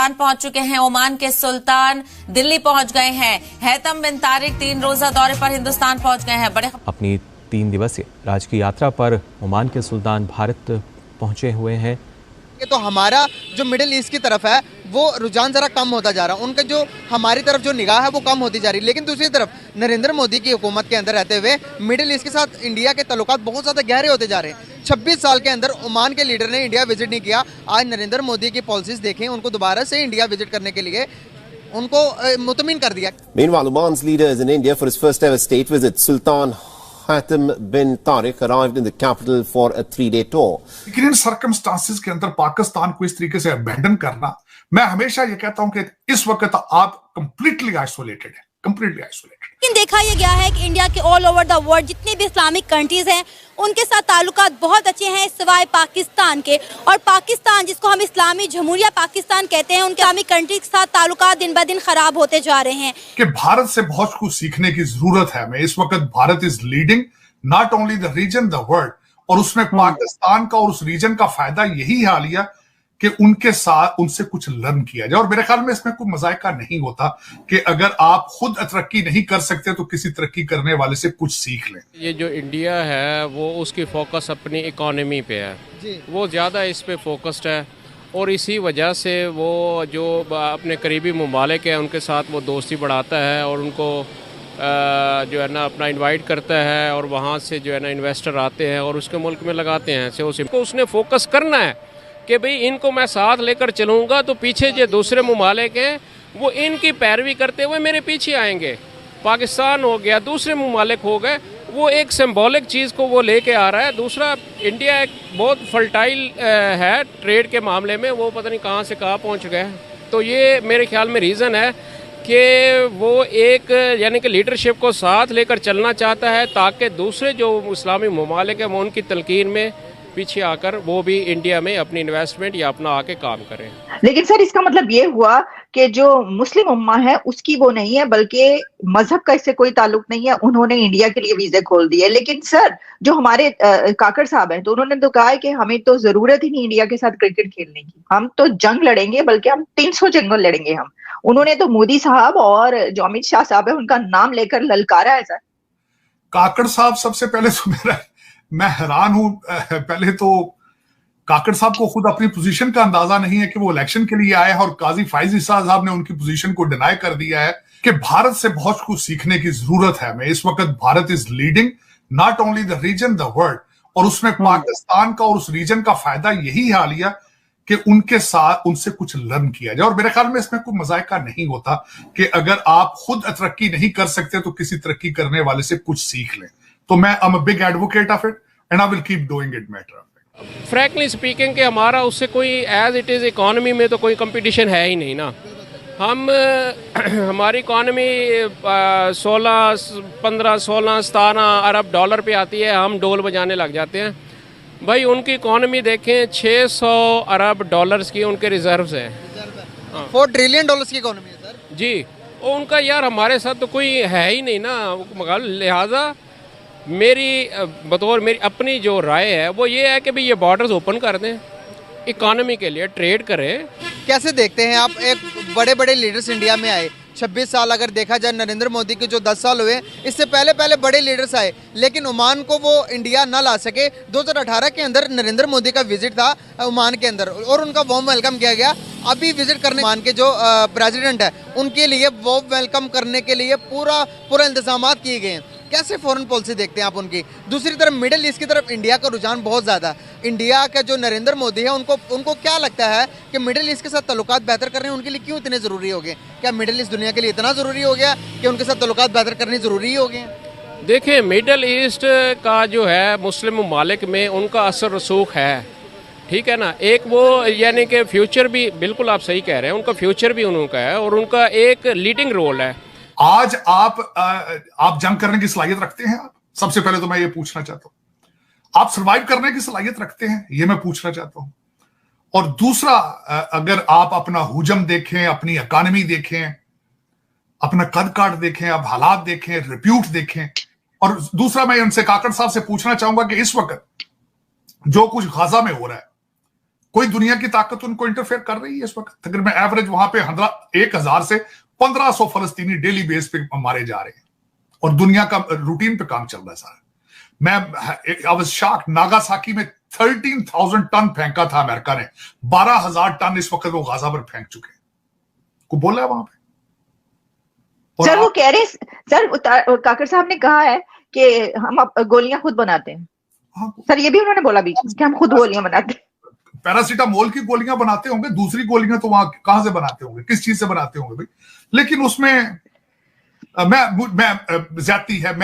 हिंदुस्तान पहुंच चुके हैं। ओमान के सुल्तान दिल्ली पहुंच गए हैं। हैतम बिन तारिक 3 रोजा दौरे पर हिंदुस्तान पहुंच गए हैं। अपनी 3 दिवसीय राजकीय यात्रा पर ओमान के सुल्तान भारत पहुंचे हुए हैं। तो हमारा जो मिडिल ईस्ट की तरफ है वो रुझान जरा कम होता जा रहा है, उनका जो हमारी तरफ जो निगाह है वो कम होती जा रही है। लेकिन दूसरी तरफ नरेंद्र मोदी की हुकूमत के अंदर रहते हुए मिडिल ईस्ट के साथ इंडिया के ताल्लुकात बहुत ज़्यादा गहरे होते जा रहे हैं। 26 साल के अंदर ओमान के लीडर ने इंडिया विजिट नहीं किया। आज नरेंद्र मोदी की पॉलिसीज देखें, उनको दोबारा से इंडिया विजिट करने के लिए उनको मुतमिन कर दिया। Meanwhile, Oman's leader is in India for his first ever state visit. Sultan Hatem bin Tariq arrived in the capital for a 3-day tour. लेकिन इन सर्कमस्टांसेस के अंदर पाकिस्तान को इस तरीके से अबैंडन करना, मैं हमेशा ये कहता हूं कि इस वक्त आप कंप्लीटली आइसोलेटेड हैं, कंप्लीटली आइसोलेटेड। लेकिन देखा यह गया है कि इंडिया के ऑल ओवर द वर्ल्ड जितनी भी इस्लामिक कंट्रीज हैं उनके साथ ताल्लुकात बहुत अच्छे हैं सिवाय पाकिस्तान के। और पाकिस्तान जिसको हम इस्लामी जमहूरिया पाकिस्तान कहते हैं, उनके इस्लामिक कंट्री के साथ ताल्लुकात दिन ब दिन खराब होते जा रहे हैं। कि भारत से बहुत कुछ सीखने की जरूरत है। मैं इस वक्त Bharat is leading not only the region the world, और उसमें पाकिस्तान का और उस रीजन का फायदा यही है लिया कि उनके साथ उनसे कुछ लर्न किया जाए। और मेरे ख्याल में इसमें कोई मजायका नहीं होता कि अगर आप खुद तरक्की नहीं कर सकते तो किसी तरक्की करने वाले से कुछ सीख लें। ये जो इंडिया है वो उसकी फोकस अपनी इकोनॉमी पे है, वो ज़्यादा इस पे फोकस्ड है, और इसी वजह से वो जो अपने करीबी ममालिक हैं उनके साथ वो दोस्ती बढ़ाता है और उनको जो है ना अपना इनवाइट करता है, और वहाँ से जो है ना इन्वेस्टर आते हैं और उसके मुल्क में लगाते हैं। तो उसने फोकस करना है कि भाई इनको मैं साथ लेकर चलूँगा तो पीछे जो दूसरे ममालिक हैं वो इनकी पैरवी करते हुए मेरे पीछे आएंगे। पाकिस्तान हो गया, दूसरे ममालिक हो गए, वो एक सिंबॉलिक चीज़ को वो लेके आ रहा है। दूसरा, इंडिया एक बहुत फर्टाइल है ट्रेड के मामले में, वो पता नहीं कहाँ से कहाँ पहुँच गए। तो ये मेरे ख्याल में रीज़न है कि वो एक यानी कि लीडरशिप को साथ लेकर चलना चाहता है ताकि दूसरे जो इस्लामी ममालिक हैं वो उनकी तलकीन में पीछे आकर वो भी इंडिया में अपनी इन्वेस्टमेंट या अपना आके काम करें। लेकिन सर इसका मतलब ये हुआ कि जो मुस्लिम उम्मा है उसकी वो नहीं है, बल्कि मजहब का इससे कोई ताल्लुक नहीं है, उन्होंने इंडिया के लिए वीजे खोल दिए। लेकिन सर जो हमारे काकड़ साहब हैं तो उन्होंने तो कहा है कि हमें तो जरूरत ही नहीं इंडिया के साथ क्रिकेट खेलने की, हम तो जंग लड़ेंगे, बल्कि हम 300 जंग लड़ेंगे हम। उन्होंने तो मोदी साहब और जो अमित शाह साहब है उनका नाम लेकर ललकारा है। सर काकड़ साहब, सबसे पहले तो मैं हैरान हूं। पहले तो काकड़ साहब को खुद अपनी पोजीशन का अंदाजा नहीं है कि वो इलेक्शन के लिए आए हैं, और काजी फाइज ईसा साहब ने उनकी पोजीशन को डिनाई कर दिया है कि भारत से बहुत कुछ सीखने की जरूरत है। मैं इस वक्त Bharat is leading not only the region the world, और उसमें पाकिस्तान का और उस रीजन का फायदा यही है लिया कि उनके साथ उनसे कुछ लर्न किया जाए। और मेरे ख्याल में इसमें कोई मजायका नहीं होता कि अगर आप खुद तरक्की नहीं कर सकते तो किसी तरक्की करने वाले से कुछ सीख लें। तो मैं am a big advocate of it and I will keep doing it matter of it. Frankly speaking कि हमारा उससे कोई एज इट इज़ इकोनॉमी में तो कोई कंपटीशन है ही नहीं ना। हम हमारी इकोनॉमी 15, 16, 17 अरब डॉलर पे आती है, हम डोल बजाने लग जाते हैं। भाई उनकी इकोनॉमी देखें, 600 अरब डॉलर्स की उनके रिजर्व्स हैं। 4 ट्रिलियन डॉलर्स की इकोनॉमी है सर जी। और उनका यार हमारे साथ तो कोई है ही नहीं ना। लिहाजा मेरी अपनी जो राय है वो ये है कि भाई ये बॉर्डर्स ओपन कर दें, इकोनॉमी के लिए ट्रेड करें। कैसे देखते हैं आप, एक बड़े बड़े लीडर्स इंडिया में आए, 26 साल अगर देखा जाए नरेंद्र मोदी के जो 10 साल हुए, इससे पहले बड़े लीडर्स आए, लेकिन ओमान को वो इंडिया ना ला सके। 2018 के अंदर नरेंद्र मोदी का विजिट था ओमान के अंदर और उनका वार्म वेलकम किया गया। अभी विजिट करने ओमान के जो प्रेसिडेंट है उनके लिए वार्म वेलकम करने के लिए पूरा इंतजाम किए गए हैं। कैसे फॉरेन पॉलिसी देखते हैं आप उनकी? दूसरी तरफ मिडिल ईस्ट की तरफ इंडिया का रुझान बहुत ज़्यादा। इंडिया का जो नरेंद्र मोदी है उनको क्या लगता है कि मिडिल ईस्ट के साथ ताल्लुकात बेहतर करने उनके लिए क्यों इतने ज़रूरी हो गए? क्या मिडिल ईस्ट दुनिया के लिए इतना ज़रूरी हो गया कि उनके साथ ताल्लुकात बेहतर करने ज़रूरी हो गए? देखिए, मिडिल ईस्ट का जो है मुस्लिम ममालिक में उनका असर रसूख है, ठीक है ना। एक वो यानी कि फ्यूचर भी, बिल्कुल आप सही कह रहे हैं, उनका फ्यूचर भी उनका है और उनका एक लीडिंग रोल है। आज आप जंग करने की सलाहियत रखते हैं? आप सबसे पहले तो मैं ये पूछना चाहता हूं, आप सर्वाइव करने की सलाहियत रखते हैं? ये मैं पूछना चाहता हूं। और दूसरा, अगर आप अपना हुजम देखें, अपनी इकॉनमी देखें, अपना कद काट देखें, आप हालात देखें, रिप्यूट देखें, और दूसरा मैं उनसे काकड़ साहब से पूछना चाहूंगा कि इस वक्त जो कुछ गाजा में हो रहा है, कोई दुनिया की ताकत उनको इंटरफेयर कर रही है इस वक्त? तकरीबन एवरेज वहां पे 1000 से 1500 फलस्तीनी डेली बेस पे मारे जा रहे हैं और दुनिया का रूटीन पे काम चल रहा है सारा। मैं आई वाज शॉक्ड, नागासाकी में 13,000 टन फेंका था अमेरिका ने, 12,000 टन इस वक्त वो गाजा पर फेंक चुके हैं। को बोला है वहां पे। सर वो कह रहे, सर काकड़ साहब ने कहा है कि हम अब गोलियां खुद बनाते हैं। हाँ, सर ये भी उन्होंने बोला बीच में कि हम खुद गोलियां बनाते हैं। पैरासीटामोल की गोलियां बनाते होंगे, दूसरी गोलियां तो वहां कहां से बनाते होंगे, किस चीज से बनाते होंगे भाई? लेकिन उसमें मैं ज्यादती है,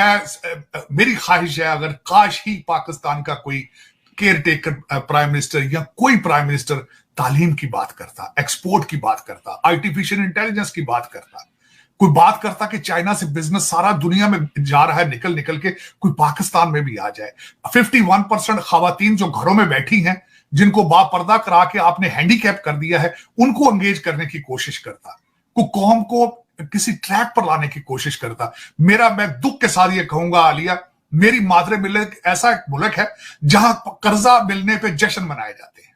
मेरी ख्वाहिश है अगर काश ही पाकिस्तान का कोई केयर टेकर प्राइम मिनिस्टर या कोई प्राइम मिनिस्टर तालीम की बात करता, एक्सपोर्ट की बात करता, आर्टिफिशियल इंटेलिजेंस की बात करता, कोई बात करता कि चाइना से बिजनेस सारा दुनिया में जा रहा है निकल के, कोई पाकिस्तान में भी आ जाए। 51% खवातीन जो घरों में बैठी हैं, जिनको बापर्दा करा के आपने हैंडीकैप कर दिया है, उनको एंगेज करने की कोशिश करता, को कौम को किसी ट्रैक पर लाने की कोशिश करता। मैं दुख के साथ ये कहूंगा आलिया, मेरी मादरे मिल्लत ऐसा एक मुल्क है जहां कर्जा मिलने पे जश्न मनाए जाते हैं,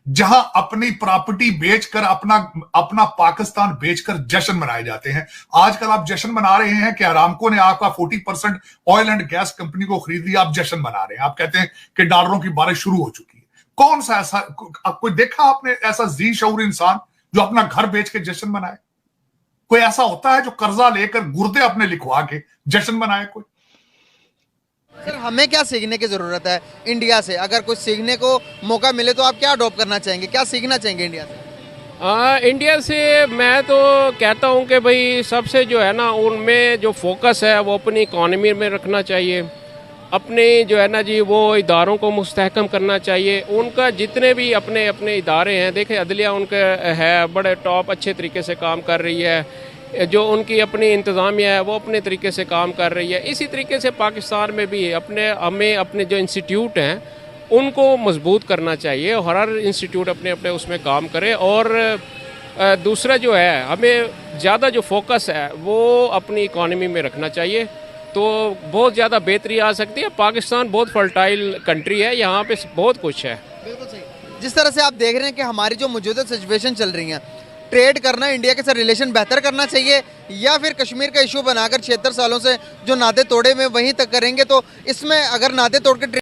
जहां अपनी प्रॉपर्टी बेचकर अपना पाकिस्तान बेचकर जश्न मनाए जाते हैं। आजकल आप जश्न मना रहे हैं कि अरामको ने आपका 40% ऑयल एंड गैस कंपनी को खरीद लिया, आप जश्न मना रहे हैं। आप कहते हैं कि डॉलरों की बारिश शुरू हो चुकी है। कौन सा ऐसा कोई देखा आपने ऐसा जी शऊर इंसान जो अपना घर बेच के जश्न मनाए? कोई ऐसा होता है जो कर्जा लेकर गुर्दे अपने लिखवा के जश्न मनाए कोई? सर हमें क्या सीखने की जरूरत है इंडिया से? अगर कुछ सीखने को मौका मिले तो आप क्या अडॉप्ट करना चाहेंगे, क्या सीखना चाहेंगे इंडिया से? इंडिया से मैं तो कहता हूं कि भाई सबसे जो है ना, उनमें जो फोकस है वो अपनी इकॉनमी में रखना चाहिए, अपने जो है ना जी वो इदारों को मुस्तहकम करना चाहिए। उनका जितने भी अपने अपने इदारे हैं, देखें अदलिया उनके है बड़े टॉप अच्छे तरीके से काम कर रही है, जो उनकी अपनी इंतज़ामिया है वो अपने तरीके से काम कर रही है। इसी तरीके से पाकिस्तान में भी हमें अपने जो इंस्टीट्यूट हैं उनको मजबूत करना चाहिए, हर इंस्टीट्यूट अपने अपने उसमें काम करे। और दूसरा जो है, हमें ज़्यादा जो फोकस है वो अपनी इकॉनमी में रखना चाहिए, तो बहुत ज़्यादा बेहतरी आ सकती है। पाकिस्तान बहुत फर्टाइल कंट्री है, यहाँ पे बहुत कुछ है। बिल्कुल सही। जिस तरह से आप देख रहे हैं कि हमारी जो मौजूदा सिचुएशन चल रही है, ट्रेड करना, इंडिया के साथ रिलेशन बेहतर करना चाहिए या फिर कश्मीर का इशू बनाकर 76 सालों से जो नाते तोड़े में वहीं तक करेंगे? तो इसमें अगर नाते तोड़ के